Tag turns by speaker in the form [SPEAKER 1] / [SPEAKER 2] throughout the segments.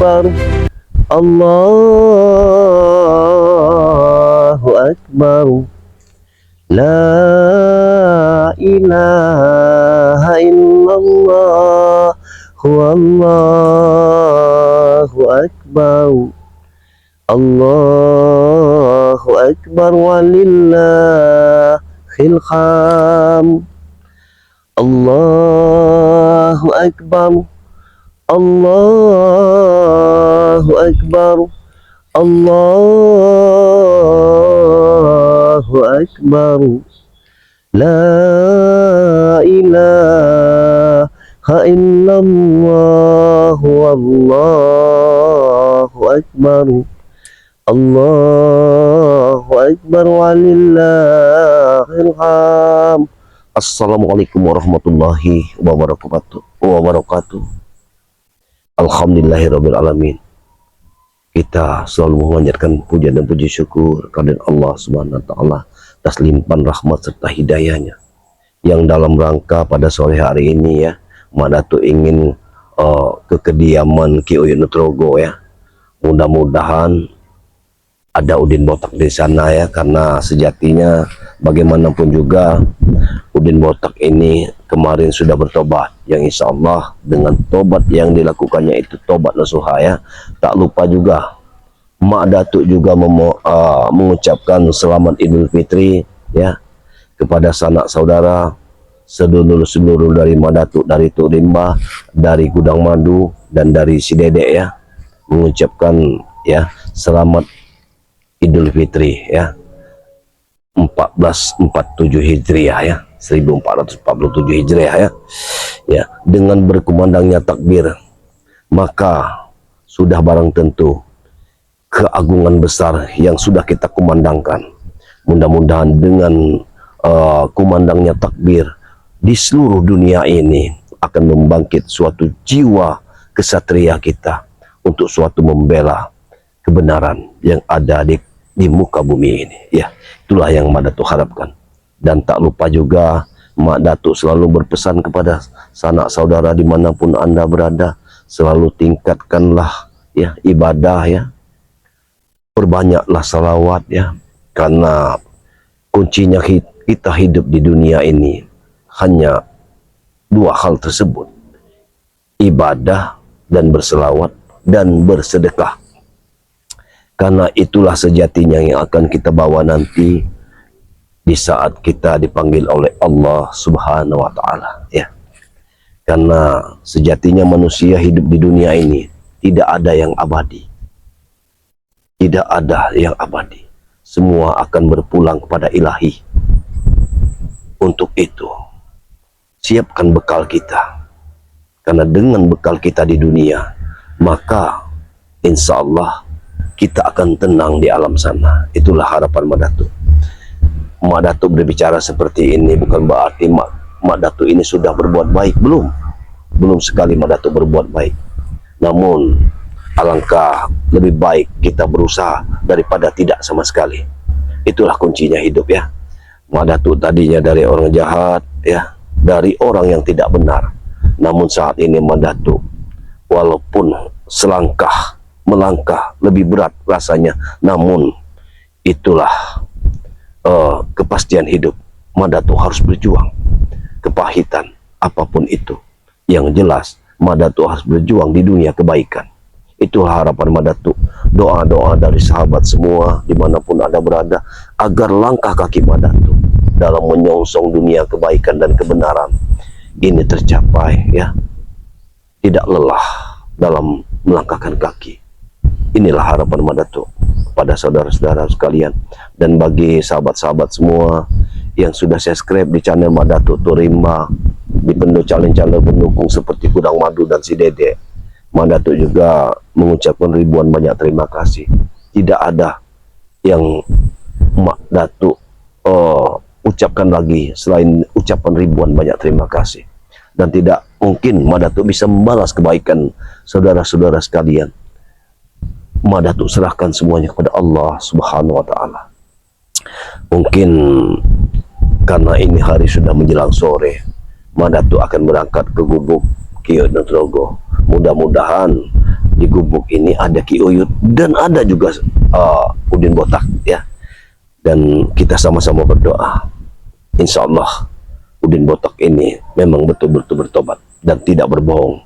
[SPEAKER 1] Akbar. Allahu Akbar. La ilaha illallah. Allahu Akbar. Allahu Akbar walillahil hamd. Allahu Akbar. Allahu Akbar. Allahu Akbar. La ilaha illallah. Wallahu Akbar. Allahu Akbar walillahil hamd. Assalamualaikum warahmatullahi wabarakatuh. Alhamdulillahirabbil alamin. Kita selalu memanjatkan puja dan puji syukur kepada Allah Subhanahu wa taala atas limpahan rahmat serta hidayahnya. Yang dalam rangka pada sore hari ini ya, Mak Datuk ingin ke kediaman Ki Uyut Nutrogo ya. Mudah-mudahan ada Udin Botak di sana ya, karena sejatinya bagaimanapun juga Udin Botak ini kemarin sudah bertobat, yang insya Allah dengan tobat yang dilakukannya itu tobat nasuha ya. Tak lupa juga Mak Datuk juga mengucapkan selamat Idul Fitri ya kepada sanak saudara seluruh dari Mak Datuk, dari Tuk Rimba, dari Gudang Madu, dan dari si Dedek ya, mengucapkan ya selamat Idul Fitri ya 1447 Hijriah ya, 1447 Hijriah ya. Ya, dengan berkumandangnya takbir, maka sudah barang tentu keagungan besar yang sudah kita kumandangkan. Mudah-mudahan dengan kumandangnya takbir di seluruh dunia ini akan membangkit suatu jiwa kesatria kita untuk suatu membela kebenaran yang ada di muka bumi ini ya. Itulah yang Mak Datuk harapkan. Dan tak lupa juga Mak Datuk selalu berpesan kepada sanak saudara dimanapun Anda berada, selalu tingkatkanlah ya ibadah ya, perbanyaklah salawat ya, karena kuncinya kita hidup di dunia ini hanya dua hal tersebut: ibadah dan berselawat dan bersedekah. Karena itulah sejatinya yang akan kita bawa nanti di saat kita dipanggil oleh Allah Subhanahu wa taala ya. Karena sejatinya manusia hidup di dunia ini tidak ada yang abadi. Tidak ada yang abadi. Semua akan berpulang kepada Ilahi. Untuk itu, siapkan bekal kita. Karena dengan bekal kita di dunia, maka insya Allah kita akan tenang di alam sana. Itulah harapan Mak Datuk. Mak Datuk berbicara seperti ini bukan berarti Mak Datuk ini sudah berbuat baik. Belum sekali Mak Datuk berbuat baik. Namun alangkah lebih baik kita berusaha daripada tidak sama sekali. Itulah kuncinya hidup ya. Mak Datuk tadinya dari orang jahat ya, dari orang yang tidak benar. Namun saat ini Mak Datuk walaupun melangkah lebih berat rasanya, namun itulah kepastian hidup. Mak Datuk harus berjuang, kepahitan apapun itu. Yang jelas Mak Datuk harus berjuang di dunia kebaikan. Itulah harapan Mak Datuk. Doa-doa dari sahabat semua dimanapun Anda berada, agar langkah kaki Mak Datuk dalam menyongsong dunia kebaikan dan kebenaran ini tercapai ya. Tidak lelah dalam melangkahkan kaki. Inilah harapan Mak Datuk pada saudara-saudara sekalian, dan bagi sahabat-sahabat semua yang sudah subscribe di channel Mak Datuk Tuk Rimba, di channel-channel pendukung seperti Gudang Madu dan si Dedek. Mak Datuk juga mengucapkan ribuan banyak terima kasih. Tidak ada yang Mak Datuk ucapkan lagi selain ucapan ribuan banyak terima kasih. Dan tidak mungkin Mak Datuk bisa membalas kebaikan saudara-saudara sekalian. Mak Datuk serahkan semuanya kepada Allah Subhanahu wa taala. Mungkin karena ini hari sudah menjelang sore, Mak Datuk akan berangkat ke gubuk Ki Uyut Nutrogo. Mudah-mudahan di gubuk ini ada Ki Uyut dan ada juga Udin Botak ya. Dan kita sama-sama berdoa, insya Allah Udin Botak ini memang betul-betul bertobat dan tidak berbohong.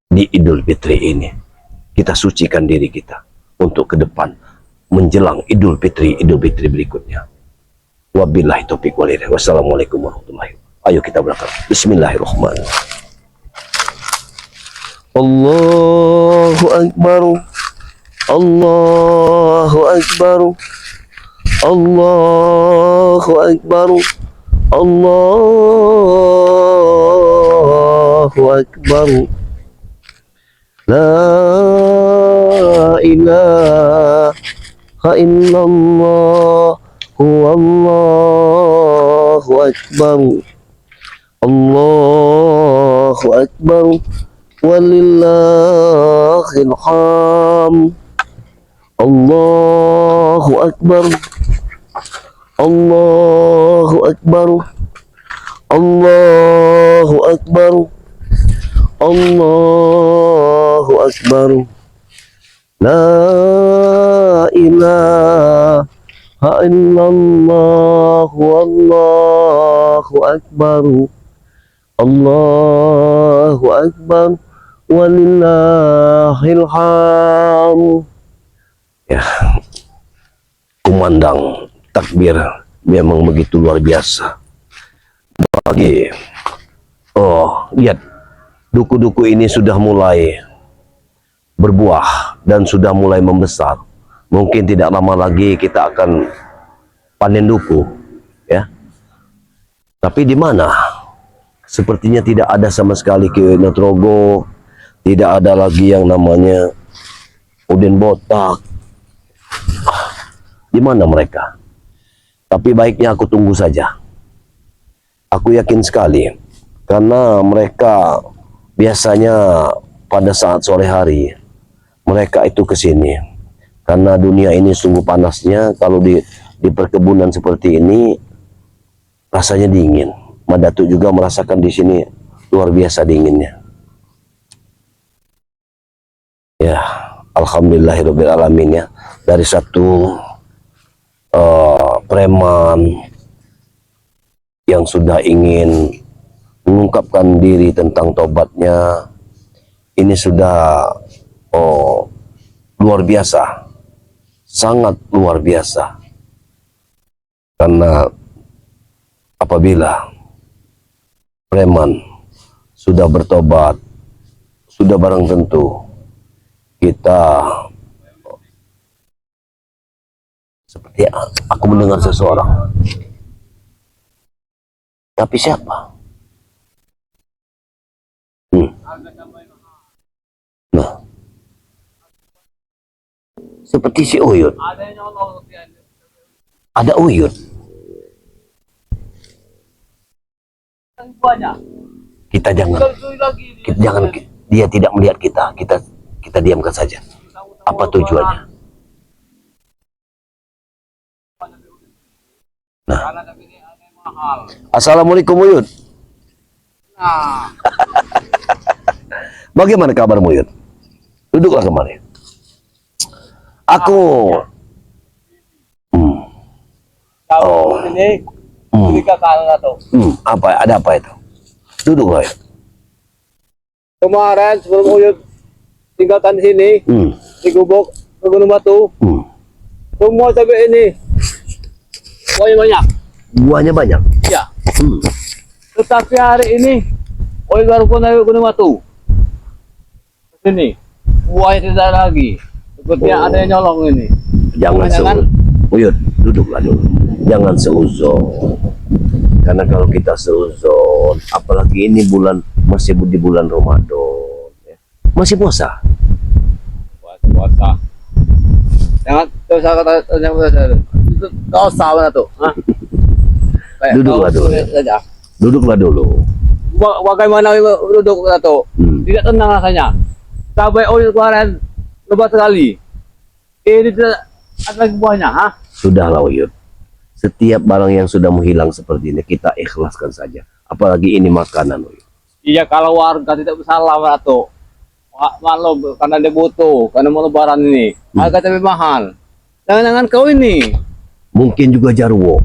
[SPEAKER 1] Di Idul Fitri ini kita sucikan diri kita untuk ke depan menjelang Idul Fitri berikutnya. Wabillahi taufiq wal hidayah. Wassalamualaikum warahmatullahi wabarakatuh. Ayo kita berangkat. Bismillahirrahmanirrahim. Allahu Akbar, Allahu Akbar, Allahu Akbar, Allahu Akbar. La ilaha illallah, Allahu Akbar, Allahu Akbar. Walillahil hamd. Allahu Akbar, Allahu Akbar, Allahu Akbar, Allahu Akbar. La ilaha illallah, Allahu Akbar, Allahu Akbar. Walillahil hamd. Ya, kumandang takbir memang begitu luar biasa. Lihat, duku-duku ini sudah mulai berbuah dan sudah mulai membesar. Mungkin tidak lama lagi kita akan panen duku, ya. Tapi di mana? Sepertinya tidak ada sama sekali Ki Natrogo. Tidak ada lagi yang namanya Udin Botak. Di mana mereka? Tapi baiknya aku tunggu saja. Aku yakin sekali karena mereka biasanya pada saat sore hari mereka itu ke sini. Karena dunia ini sungguh panasnya, kalau di perkebunan seperti ini rasanya dingin. Madatu juga merasakan di sini luar biasa dinginnya. Ya, alhamdulillahirabbil alamin ya. Dari satu preman yang sudah ingin mengungkapkan diri tentang tobatnya, ini sudah luar biasa, sangat luar biasa. Karena apabila preman sudah bertobat, sudah barang tentu kita seperti aku mendengar seseorang. Tapi siapa? Nah, seperti si Uyut. Ada Uyut. Kita jangan, dia tidak melihat kita. Kita diamkan saja. Apa tujuannya? Nah. Assalamualaikum Uyut. Bagaimana kabarmu Uyut? Duduklah kemari. Aku
[SPEAKER 2] ini
[SPEAKER 1] apa? Ada apa itu? Duduklah ya.
[SPEAKER 2] Kemarin sebelum Uyut tinggalkan di sini, di gubuk ke Gunung Batu, semua cabai ini buahnya banyak.
[SPEAKER 1] Buahnya banyak?
[SPEAKER 2] Ya. Tetapi hari ini Uyut baru pun dari Gunung Batu ke sini, buahnya tidak lagi. Sepertinya ada yang nyolong ini.
[SPEAKER 1] Jangan Uyut, duduklah dulu. Jangan seuzon. Karena kalau kita seuzon, apalagi ini masih di bulan Ramadan, ya. Masih puasa.
[SPEAKER 2] Puasa. Jangan terus kata itu dosa mana tuh?
[SPEAKER 1] Duduklah dulu. Duduklah dulu.
[SPEAKER 2] Bagaimana duduk tuh? Tidak tenang rasanya. Cabai Uyut kemarin lebat sekali. Ini tidak ada lagi buahnya, ha?
[SPEAKER 1] Sudahlah Uyut. Setiap barang yang sudah menghilang seperti ini kita ikhlaskan saja. Apalagi ini makanan Uyut.
[SPEAKER 2] Iya, kalau warga tidak bersalah atau Maklum, karena dia butuh, karena mau lebaran ini. Harga tapi mahal. Jangan-jangan kau ini.
[SPEAKER 1] Mungkin juga Jarwo.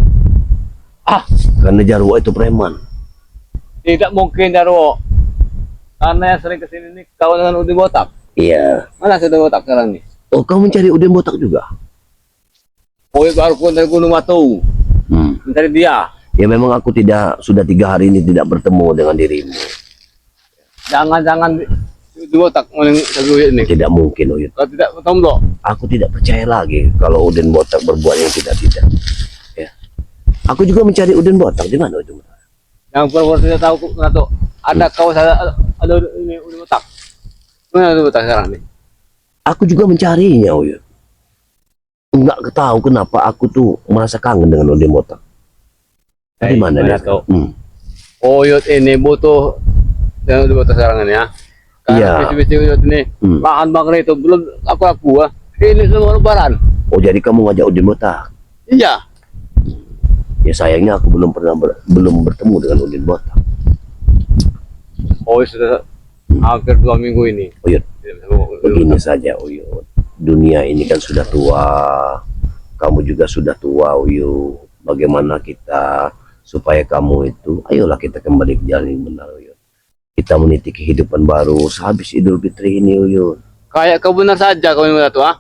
[SPEAKER 2] Ah,
[SPEAKER 1] Karena Jarwo itu preman.
[SPEAKER 2] tidak mungkin Jarwo. Karena yang sering kesini nih kau dengan Udin Botak.
[SPEAKER 1] Iya.
[SPEAKER 2] Mana sudah botak sekarang nih?
[SPEAKER 1] Oh, kau mencari Udin Botak juga?
[SPEAKER 2] Oh, baru pun dari Gunung Batu. Mencari dia.
[SPEAKER 1] Ya memang aku sudah 3 hari ini tidak bertemu dengan dirimu.
[SPEAKER 2] Jangan-jangan di botak mau duit ini.
[SPEAKER 1] Tidak mungkin, Uyut.
[SPEAKER 2] Kalau tidak tombol.
[SPEAKER 1] Aku tidak percaya lagi kalau Udin Botak berbuat yang tidak-tidak. Ya. Aku juga mencari Udin Botak. Di mana Udin Botak?
[SPEAKER 2] Yang pura-pura tidak tahu tuh. Ada kau ada ini Udin Botak. Mana Udin Botak sekarang nih?
[SPEAKER 1] Aku juga mencarinya, Uyut. Enggak tahu kenapa aku tuh merasa kangen dengan Udin Botak. Di mana dia?
[SPEAKER 2] Kau? Uyut ini butuh yang Udin Botak sekarang ini ya.
[SPEAKER 1] Iya.
[SPEAKER 2] Karena visi Uyut ini lahan bangre itu belum aku ini semua lebaran.
[SPEAKER 1] Oh, jadi kamu ngajak Udin Botak?
[SPEAKER 2] Iya.
[SPEAKER 1] Ya sayangnya aku belum bertemu dengan Udin Botak.
[SPEAKER 2] Oh, sudah hampir 2 minggu ini.
[SPEAKER 1] Uyut, begini saja Uyut. Dunia ini kan sudah tua. Kamu juga sudah tua, Uyut. Bagaimana kita supaya kamu itu, ayolah kita kembali ke jalan yang benar, Uyut. Kita meniti kehidupan baru sehabis Idul Fitri ini, Uyut.
[SPEAKER 2] Kayak kau benar saja kau ini tua.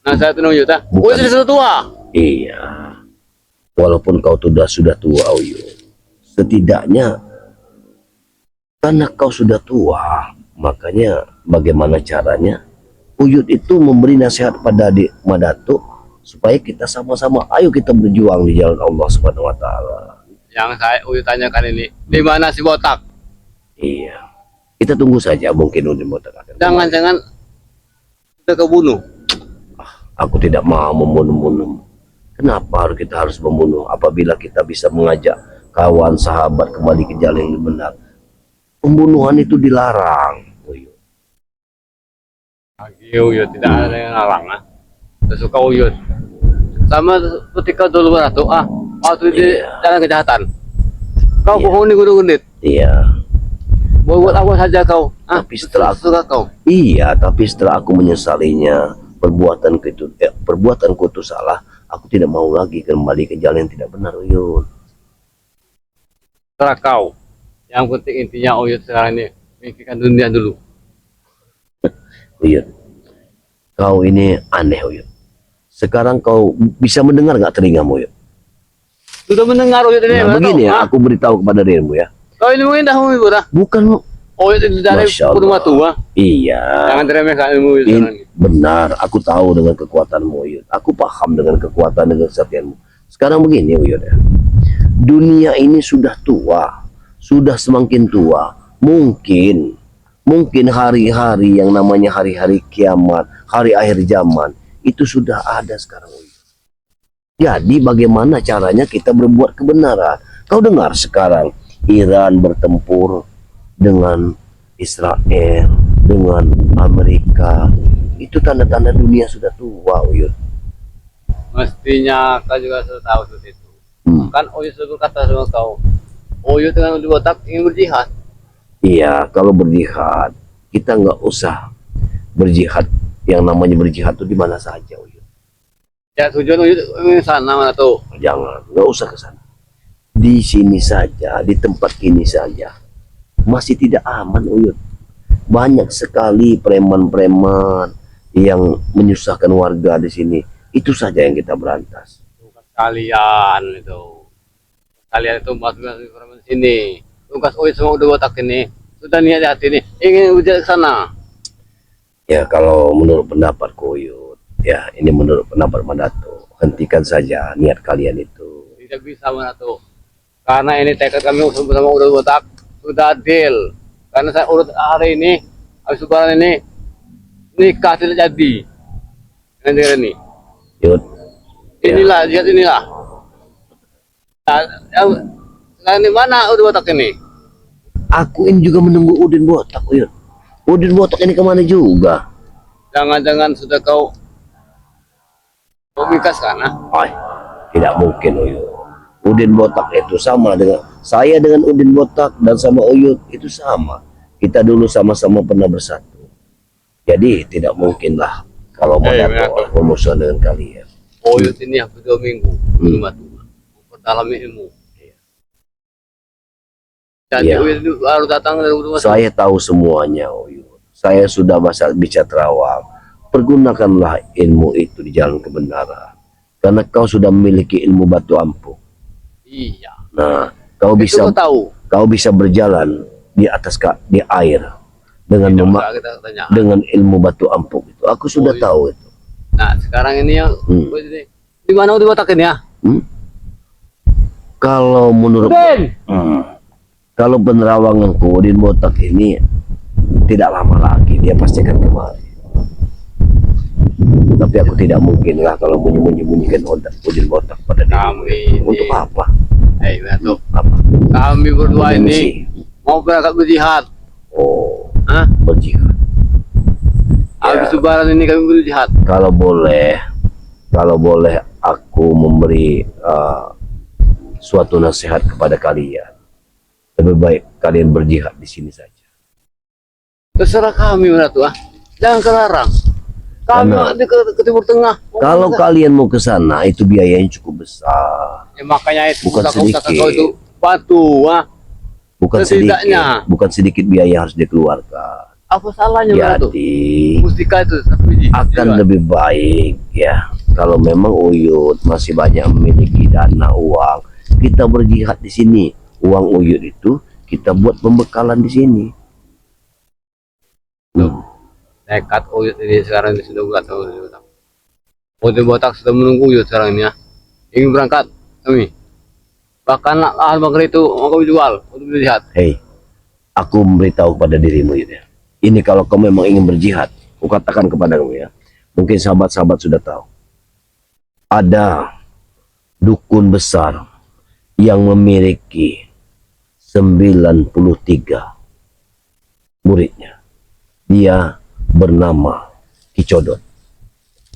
[SPEAKER 2] Nah, saya tuh Uyut ah. Oh, sudah tua.
[SPEAKER 1] Iya. Walaupun kau sudah tua, Uyut. Setidaknya karena kau sudah tua, makanya bagaimana caranya Uyut itu memberi nasihat pada adik Madatuk supaya kita sama-sama ayo kita berjuang di jalan Allah Subhanahu wa taala.
[SPEAKER 2] Yang saya Uyut tanyakan ini, di mana si botak?
[SPEAKER 1] Iya. Kita tunggu saja mungkin Udin Botak akan.
[SPEAKER 2] Jangan-jangan kita kebunuh.
[SPEAKER 1] Aku tidak mau membunuh-bunuh. Kenapa kita harus membunuh apabila kita bisa mengajak kawan sahabat kembali ke jalan yang benar? Pembunuhan itu dilarang. Uyut.
[SPEAKER 2] Uyut tidak ada yang larang ah. Saya suka Uyut. Sama seperti kau dulu Ratu ah. Waktu di jalan kejahatan. Kau bohong nih gunit.
[SPEAKER 1] Iya.
[SPEAKER 2] Buat apa saja kau? Ah,
[SPEAKER 1] Tapi setelah
[SPEAKER 2] suka kau.
[SPEAKER 1] Iya, tapi setelah aku menyesalinya, perbuatanku itu salah. Aku tidak mau lagi kembali ke jalan yang tidak benar, Uyut.
[SPEAKER 2] Terserah kau. Yang penting intinya Uyut sekarang ini mikirkan dunia dulu.
[SPEAKER 1] Uyut, kau ini aneh, Uyut. Sekarang kau bisa mendengar nggak telingamu, Uyut?
[SPEAKER 2] Sudah mendengar Uyut ini.
[SPEAKER 1] Nah, begini ya, aku beritahu kepada dirimu ya.
[SPEAKER 2] Kau ini mungkin dah Uyut ah.
[SPEAKER 1] Bukan,
[SPEAKER 2] Uyut itu dari
[SPEAKER 1] Masya
[SPEAKER 2] Gunung
[SPEAKER 1] Allah.
[SPEAKER 2] Batu ah.
[SPEAKER 1] Iya.
[SPEAKER 2] Jangan diremehkan ilmu Uyut sekarang ini.
[SPEAKER 1] Benar, aku tahu dengan kekuatanmu, Uyut. Aku paham dengan kekuatan dan kesetiaanmu. Sekarang begini, Uyut ya. Dunia ini sudah tua, sudah semakin tua. Mungkin hari-hari yang namanya hari-hari kiamat, hari akhir zaman, itu sudah ada sekarang, Uyut. Jadi bagaimana caranya kita berbuat kebenaran? Kau dengar sekarang Iran bertempur dengan Israel, dengan Amerika. Itu tanda-tanda dunia sudah tua, Uyut.
[SPEAKER 2] Mestinya kau juga sudah tahu seperti itu. Kan Uyut sudah berkata sama kau. Uyut dengan Udin Botak ingin berjihad.
[SPEAKER 1] Iya, kalau berjihad, kita nggak usah berjihad. Yang namanya berjihad itu di mana saja, Uyut.
[SPEAKER 2] Ya tujuan Uyut ini sana mana tuh?
[SPEAKER 1] Jangan, nggak usah ke sana. Di sini saja, di tempat ini saja. Masih tidak aman, Uyut. Banyak sekali preman-preman yang menyusahkan warga di sini. Itu saja yang kita berantas.
[SPEAKER 2] Tugas kalian itu. Kalian itu masuk di sini. Tugas Uyut semua udah botak ini. Sudah niat di hati ini. Ingin ujian ke sana.
[SPEAKER 1] Ya, kalau menurut pendapatku, Uyut. Ya, ini menurut pendapat Madatuk. Hentikan saja niat kalian itu.
[SPEAKER 2] Tidak bisa mana tuh. Karena ini tekad kami bersama udah botak. Sudah deal. Karena saya urut hari ini. Habis lebaran ini. Nikah tidak jadi. Dengan dia ini.
[SPEAKER 1] Uyut.
[SPEAKER 2] Inilah, lihat inilah. Nah, di mana udah botak ini?
[SPEAKER 1] Aku ini juga menunggu Udin Botak, Uyut. Udin Botak ini kemana juga?
[SPEAKER 2] Jangan-jangan sudah kau mikas karena
[SPEAKER 1] Ay, tidak mungkin, Uyut. Udin Botak itu sama dengan saya dengan Udin Botak dan sama Uyut itu sama. Kita dulu sama-sama pernah bersatu. Jadi tidak mungkinlah kalau Madato bermusuhan dengan kalian.
[SPEAKER 2] Oyot ini hampir 2 minggu belum mati. Memperdalam ilmu. Jadi
[SPEAKER 1] Iya.
[SPEAKER 2] Oyot itu baru datang dari rumah.
[SPEAKER 1] Saya tahu semuanya, Oyun. Saya sudah bicara terawang. Pergunakanlah ilmu itu di jalan kebenaran. Karena kau sudah memiliki ilmu batu ampuh.
[SPEAKER 2] Iya.
[SPEAKER 1] Nah, kau
[SPEAKER 2] Itu
[SPEAKER 1] bisa
[SPEAKER 2] kau tahu.
[SPEAKER 1] kau bisa berjalan di atas di air dengan
[SPEAKER 2] Tidak usah kita tanya.
[SPEAKER 1] dengan ilmu batu ampuh itu. Aku sudah
[SPEAKER 2] iya.
[SPEAKER 1] tahu itu.
[SPEAKER 2] Nah, sekarang ini yang di mana di botakin ya?
[SPEAKER 1] Kalau menurut
[SPEAKER 2] Den.
[SPEAKER 1] kalau penerawanganku di botak ini tidak lama lagi dia pasti akan kembali. Tapi aku tidak mungkin lah kalau menyembunyikan Udin botak pada diri. Untuk apa?
[SPEAKER 2] Hei, Batu.
[SPEAKER 1] Apa?
[SPEAKER 2] Kami berdua
[SPEAKER 1] Misi.
[SPEAKER 2] ini mau berangkat berjihad.
[SPEAKER 1] Oh,
[SPEAKER 2] Hah?
[SPEAKER 1] berjihad.
[SPEAKER 2] Habis lebaran ini kami berjihad.
[SPEAKER 1] Kalau boleh aku memberi suatu nasihat kepada kalian. Lebih baik kalian berjihad di sini saja.
[SPEAKER 2] Terserah kami, Batu. Jangan kelarang. Kami
[SPEAKER 1] Karena-
[SPEAKER 2] ke Timur Tengah.
[SPEAKER 1] Kalau kalian mau ke sana itu biayanya cukup besar.
[SPEAKER 2] Ya, makanya itu
[SPEAKER 1] Bukan
[SPEAKER 2] usaha-usaha
[SPEAKER 1] sedikit.
[SPEAKER 2] kau itu batu.
[SPEAKER 1] Bukan
[SPEAKER 2] Setidaknya.
[SPEAKER 1] sedikit, bukan sedikit biaya yang harus dikeluarkan.
[SPEAKER 2] Apa salahnya, Batu?
[SPEAKER 1] Jadi
[SPEAKER 2] Mustika itu satu biji.
[SPEAKER 1] akan lebih baik ya kalau memang Uyut masih banyak memiliki dana uang, kita berjihad di sini. Uang Uyut itu kita buat pembekalan di sini.
[SPEAKER 2] Nekat Uyut ini sekarang ini sudah bulan tahun. Udin botak sudah menunggu Uyut sekarang ini ya. Ingin berangkat kami. Bahkan lahan bangker itu mau kami jual untuk berjihad.
[SPEAKER 1] Hei, aku memberitahu kepada dirimu Uyut ya. Ini kalau kau memang ingin berjihad, aku katakan kepada kamu ya. Mungkin sahabat-sahabat sudah tahu. Ada dukun besar yang memiliki 93 muridnya. Dia bernama Kicodot.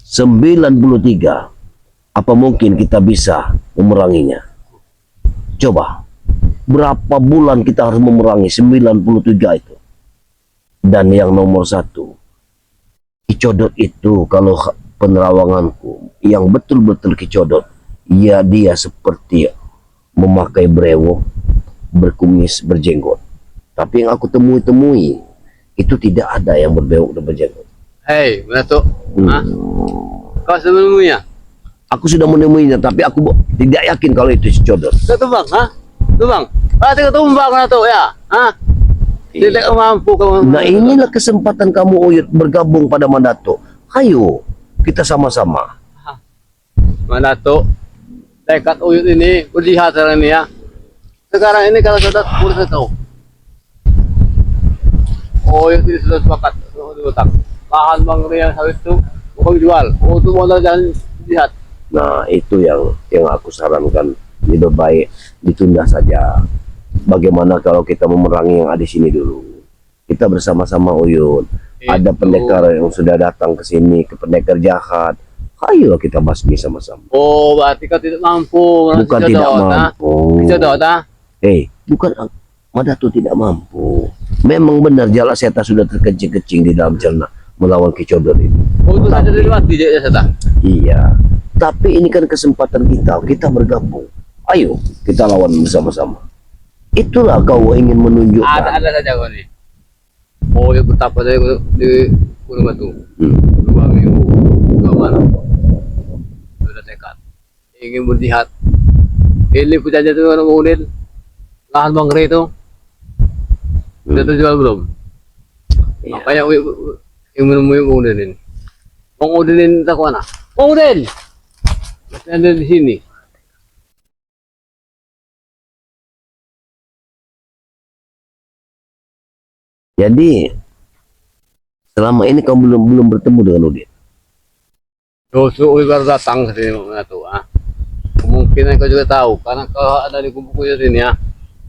[SPEAKER 1] 93. Apa mungkin kita bisa memeranginya? Coba, berapa bulan kita harus memerangi 93 itu? Dan yang nomor 1, Kicodot itu kalau penerawanganku, yang betul-betul Kicodot, ya dia seperti memakai brewo, berkumis, berjenggot. Tapi yang aku temui itu tidak ada yang berbewok dan berjenggot.
[SPEAKER 2] Hei, Batu. Kau sebelumnya?
[SPEAKER 1] Aku sudah menemuinya, tapi aku tidak yakin kalau itu Kicodot.
[SPEAKER 2] Kau tumbang, ha? Tumbang. Tengok tumbang Batu ya. Ha? Tidak mampu kamu.
[SPEAKER 1] Nah inilah kesempatan kamu Uyut bergabung pada Madato. Ayo kita sama-sama.
[SPEAKER 2] Madato. Tekad Uyut ini berjihad sekarang ini ya. Sekarang ini kalau sudah urus itu. Uyut ini sudah sepakat di botak. Lahan bangker yang sawit itu mau jual untuk modal jalan jihad.
[SPEAKER 1] Nah itu yang aku sarankan, lebih baik ditunda saja. Bagaimana kalau kita memerangi yang ada di sini dulu? Kita bersama-sama Uyut. Ada
[SPEAKER 2] Itu.
[SPEAKER 1] pendekar yang sudah datang ke sini, ke pendekar jahat. Ayo kita basmi sama-sama.
[SPEAKER 2] Oh, berarti kau tidak mampu.
[SPEAKER 1] Bukan tidak mampu.
[SPEAKER 2] Kicodot, ha?
[SPEAKER 1] Bukan Madato tidak mampu. Memang benar Jala Seta sudah terkencing-kencing di dalam cerna melawan Kicodot ini.
[SPEAKER 2] Oh, itu saja dari mati je saya.
[SPEAKER 1] Iya. Tapi ini kan kesempatan kita bergabung. Ayo kita lawan bersama-sama. Itulah kau ingin menunjukkan.
[SPEAKER 2] Ada saja kau ni. Oh, ya betapa saya di Gunung Batu.
[SPEAKER 1] Hmm.
[SPEAKER 2] 2 minggu, 2 malam. Sudah tekad. Ingin berjihad. Ini punya itu orang Udin. Lahan bangker itu. Sudah terjual belum?
[SPEAKER 1] Iya.
[SPEAKER 2] Makanya yang menemui Bang Udin ini. Bang Udin ini tak mana? Bang Udin! Masih ada di sini.
[SPEAKER 1] Jadi selama ini kamu belum bertemu dengan Udin.
[SPEAKER 2] Dosu baru datang ke sini mengatur. Kemungkinan kau juga tahu karena kau ada di kubu di sini ya.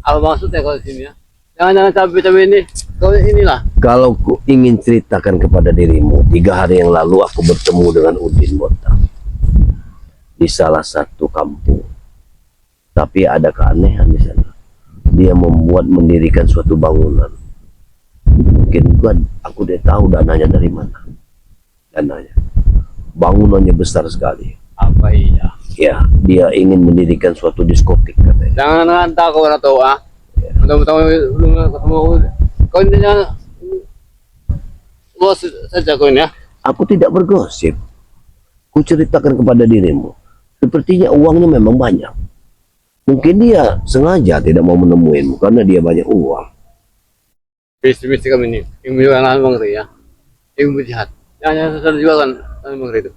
[SPEAKER 2] Apa maksudnya kau di sini ya? Jangan cabai-cabai ini. Kau inilah.
[SPEAKER 1] Kalau ku ingin ceritakan kepada dirimu, 3 hari yang lalu aku bertemu dengan Udin Botak di salah satu kampung. Tapi ada keanehan di sana. Dia mendirikan suatu bangunan. mungkin aku tidak tahu dananya dari mana. Dananya, bangunannya besar sekali.
[SPEAKER 2] Apa iya?
[SPEAKER 1] Ya, dia ingin mendirikan suatu diskotik katanya.
[SPEAKER 2] Jangan ngantah kau na to ah. Tahu-tahu belum ketemu. Kau ini jangan bos saja kau ini ya.
[SPEAKER 1] Aku tidak bergosip. Ku ceritakan kepada dirimu. Sepertinya uangnya memang banyak. Mungkin dia sengaja tidak mau menemuimu karena dia banyak uang.
[SPEAKER 2] Mesti kami ini. Yang menjual anak bangsa ya. Yang berjahat. Yang sudah jualan anak bangsa itu.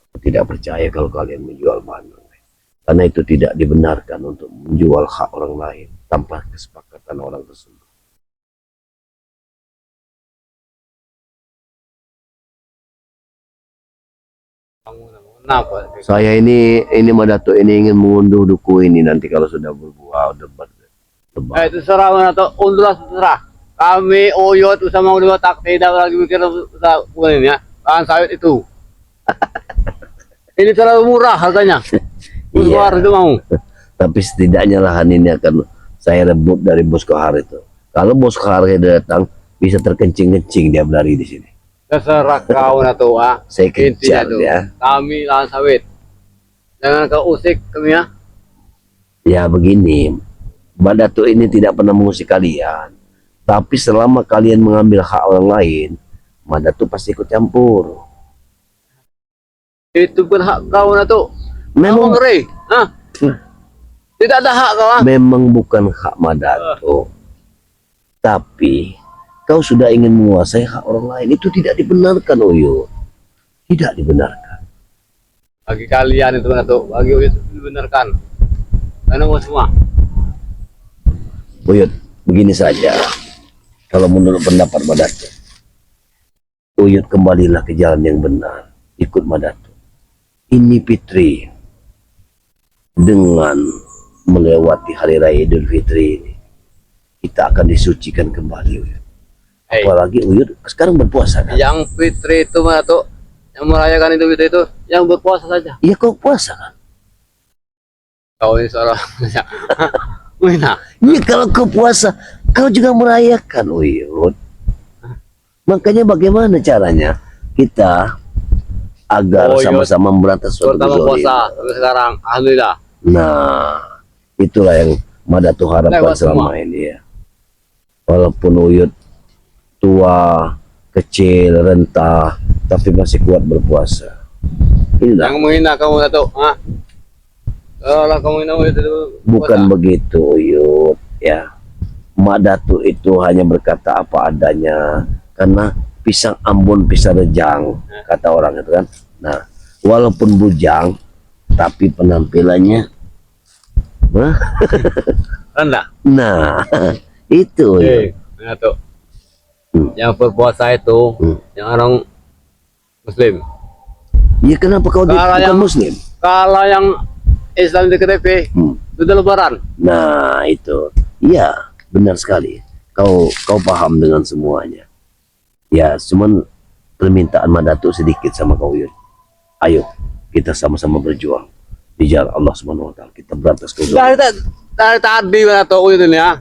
[SPEAKER 1] Aku tidak percaya kalau kalian menjual bahan bangkai. Karena itu tidak dibenarkan untuk menjual hak orang lain tanpa kesepakatan orang tersebut.
[SPEAKER 2] Kenapa?
[SPEAKER 1] Saya ini Madato ini ingin mengunduh duku ini nanti kalau sudah berbuah debat.
[SPEAKER 2] Itu serah mana to? Undulah terserah. Kami Oyot sama udah tak tidak lagi mikir usaha ini ya. Bahan sawit itu. Ini terlalu murah harganya.
[SPEAKER 1] Iya.
[SPEAKER 2] Itu mau.
[SPEAKER 1] Tapi setidaknya lahan ini akan saya rebut dari Bos Kohar itu. Kalau Bos Kohar datang bisa terkencing-kencing dia berlari di sini.
[SPEAKER 2] Terserah kau na to ah.
[SPEAKER 1] Saya kejar
[SPEAKER 2] Intinya tuh,
[SPEAKER 1] ya.
[SPEAKER 2] kami lahan sawit. Jangan kau usik kami ya.
[SPEAKER 1] Ya begini, Madato ini tidak pernah mengusik kalian. Tapi selama kalian mengambil hak orang lain, Madato pasti ikut campur.
[SPEAKER 2] Itu pun hak kau na to.
[SPEAKER 1] Memang,
[SPEAKER 2] Ngeri. Hah? Tidak ada hak kau ah.
[SPEAKER 1] memang bukan hak Madato. Tapi kau sudah ingin menguasai hak orang lain. Itu tidak dibenarkan, Oyo. Tidak dibenarkan.
[SPEAKER 2] Bagi kalian itu na to. Bagi Oyot dibenarkan. Karena mau semua.
[SPEAKER 1] Uyut, begini saja. Kalau menurut pendapat Madato, Uyut kembalilah ke jalan yang benar. Ikut Madato. Ini Fitri. Dengan melewati hari raya Idul Fitri ini, kita akan disucikan kembali, Uyut.
[SPEAKER 2] Hey.
[SPEAKER 1] Apalagi Uyut sekarang berpuasa kan?
[SPEAKER 2] Yang Fitri itu mana tuh? Yang merayakan Idul Fitri itu yang berpuasa saja.
[SPEAKER 1] Iya kau puasa kan?
[SPEAKER 2] Kau ini seorang Wina.
[SPEAKER 1] Iya kalau kau puasa, kau juga merayakan, Uyut. Makanya bagaimana caranya kita agar
[SPEAKER 2] Uyut
[SPEAKER 1] sama-sama memberantas suatu
[SPEAKER 2] pertama
[SPEAKER 1] kezaliman.
[SPEAKER 2] puasa sampai sekarang, alhamdulillah.
[SPEAKER 1] Nah, itulah yang Madato harapkan
[SPEAKER 2] Lewat
[SPEAKER 1] selama
[SPEAKER 2] semua.
[SPEAKER 1] ini ya. Walaupun Uyut tua, kecil, rentah, tapi masih kuat berpuasa. Inilah,
[SPEAKER 2] Yang menghina kamu na to, ha? Kalau kamu menghina Uyut itu
[SPEAKER 1] bukan
[SPEAKER 2] puasa.
[SPEAKER 1] begitu Uyut ya. Madato itu hanya berkata apa adanya karena pisang Ambon pisang rejang kata orang itu kan. Nah, walaupun bujang tapi penampilannya
[SPEAKER 2] Rendah.
[SPEAKER 1] nah itu Uyut.
[SPEAKER 2] Nah tuh.
[SPEAKER 1] Hmm.
[SPEAKER 2] Yang berpuasa itu yang orang Muslim.
[SPEAKER 1] Ya kenapa kau
[SPEAKER 2] Kalau
[SPEAKER 1] bukan
[SPEAKER 2] yang-
[SPEAKER 1] Muslim?
[SPEAKER 2] Kalau yang Islam di KTP sudah lebaran.
[SPEAKER 1] Nah itu, iya benar sekali. Kau paham dengan semuanya. Ya, cuman permintaan Madato sedikit sama kau Yud. Ayo kita sama-sama berjuang di jalan Allah Subhanahu Wa Taala. Kita berantas kezaliman.
[SPEAKER 2] Dari tadi mana tuh Uyut ini ya?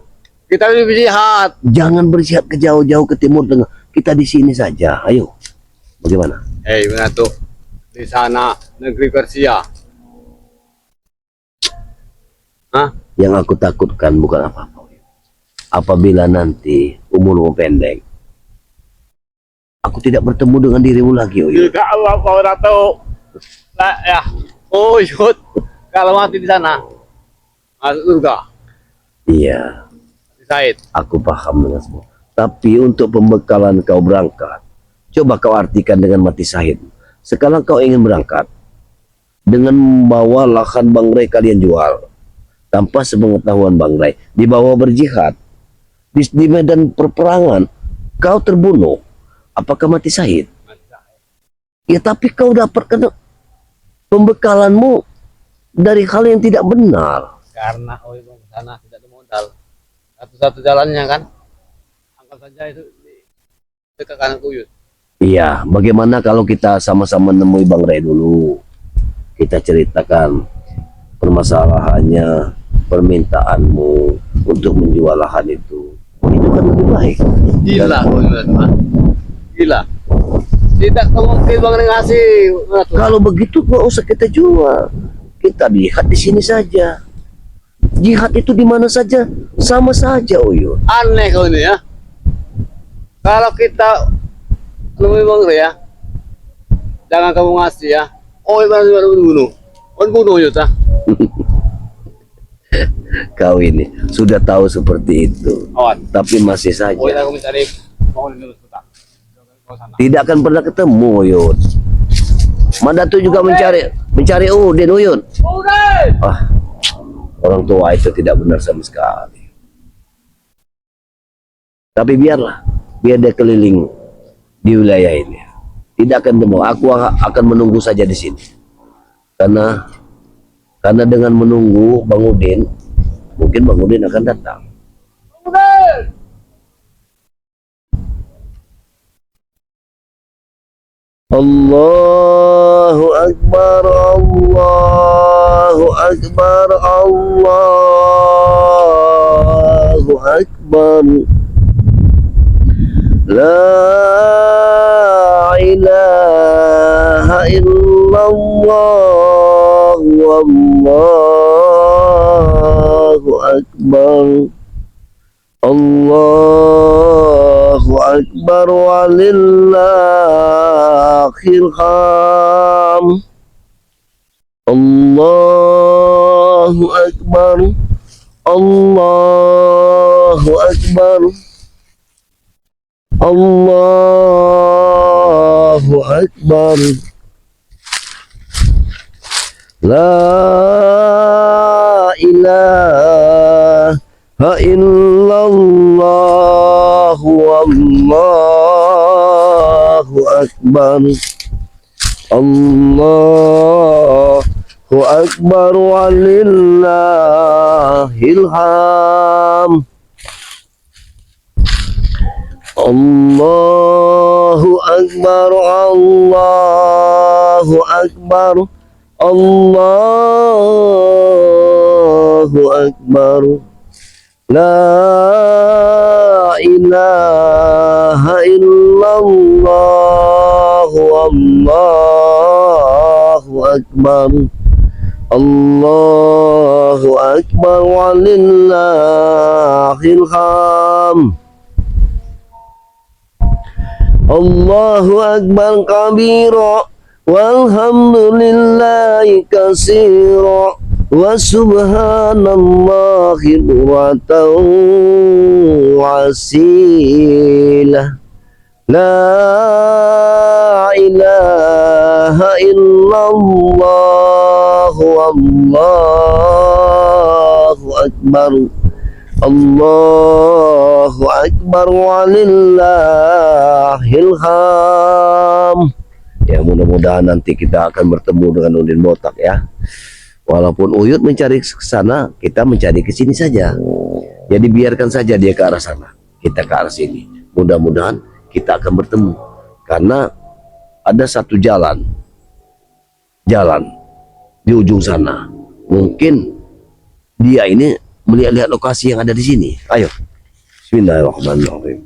[SPEAKER 2] Kita ini berjihad.
[SPEAKER 1] Jangan berjihad ke jauh-jauh ke timur tengah. Kita di sini saja. Ayo, bagaimana?
[SPEAKER 2] Mana tuh? Di sana negeri Persia. Hah?
[SPEAKER 1] Yang aku takutkan bukan apa-apa. Yud. Apabila nanti umurmu pendek, aku tidak bertemu dengan dirimu lagi, Uyut.
[SPEAKER 2] Tidak Allah kau tahu. Nah, ya. Uyut. Kalau mati di sana masuk surga.
[SPEAKER 1] Iya,
[SPEAKER 2] Said.
[SPEAKER 1] aku paham dengan semua. Tapi untuk pembekalan kau berangkat, coba kau artikan dengan mati syahid. Sekarang kau ingin berangkat dengan membawa lahan Bang Ray kalian jual tanpa sepengetahuan Bang Ray, dibawa berjihad di medan perperangan, kau terbunuh. Apakah mati syahid? Ya tapi kau dapatkan pembekalanmu dari hal yang tidak benar.
[SPEAKER 2] Karena Uyut mau ke sana tidak ada modal. Satu-satu jalannya kan. Anggap saja itu di dekat kanan Uyut.
[SPEAKER 1] Iya, bagaimana kalau kita sama-sama menemui Bang Ray dulu? Kita ceritakan permasalahannya, permintaanmu untuk menjual lahan itu. Itu kan lebih baik.
[SPEAKER 2] Gila kau ini mah. Gila. Tidak mungkin bang ngasih.
[SPEAKER 1] Kalau begitu nggak usah kita jual. Kita lihat di sini saja. Jihad itu di mana saja sama saja, Uyun.
[SPEAKER 2] Aneh kau ini ya. Kalau kita lebih bang ya, jangan kamu ngasih ya. Oh ibarat bunuh. On bunuh ya ta.
[SPEAKER 1] Kau ini sudah tahu seperti itu,
[SPEAKER 2] Awan.
[SPEAKER 1] tapi masih saja
[SPEAKER 2] Oh aku mencari mau dulu sudah. Kau sana.
[SPEAKER 1] tidak akan pernah ketemu, Uyun. Mandatu juga mencari Udin, Uyun.
[SPEAKER 2] Udah.
[SPEAKER 1] Ah, orang tua itu tidak benar sama sekali. Tapi biarlah, biar dia keliling di wilayah ini. Tidak akan ketemu. Aku akan menunggu saja di sini. Karena dengan menunggu Bang Udin, mungkin Bang Udin akan datang.
[SPEAKER 2] Udah.
[SPEAKER 1] Allahu Akbar, Allahu Akbar, Allahu Akbar. La ilaha illallah, wallahu akbar. Allahu akbar walillahil hamd. Allahu akbar. Allahu akbar. Allahu akbar. La ilaha illallah, wallahu akbar. Allahu akbar walillahil hamd. Allahu akbar, Allahu akbar, Allahu akbar. La ilaha illallah, wallahu akbar. Allahu akbar walillahil hamd. Allahu akbar kabira walhamdulillahi katsira wa subhanallahi bukratan wa asila. La ilaha illallah, wallahu akbar. Allahu akbar walillahil hamd. Ya, mudah-mudahan nanti kita akan bertemu dengan Udin Botak ya. Walaupun Uyut mencari ke sana, kita mencari ke sini saja. Jadi biarkan saja dia ke arah sana, kita ke arah sini. Mudah-mudahan kita akan bertemu. Karena ada satu jalan di ujung sana. Mungkin dia ini melihat-lihat lokasi yang ada di sini. Ayo. Bismillahirrahmanirrahim.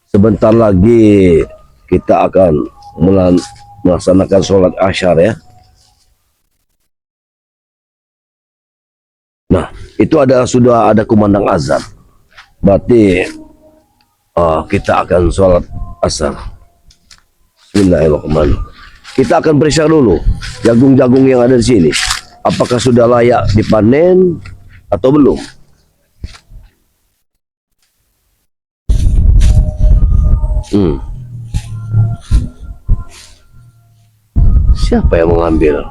[SPEAKER 1] Sebentar lagi kita akan melaksanakan sholat asyar ya. Nah, itu sudah ada kumandang azan. Berarti kita akan sholat asar. Bismillahirrahmanirrahim. Kita akan periksa dulu jagung-jagung yang ada di sini. Apakah sudah layak dipanen atau belum? Siapa yang mengambil?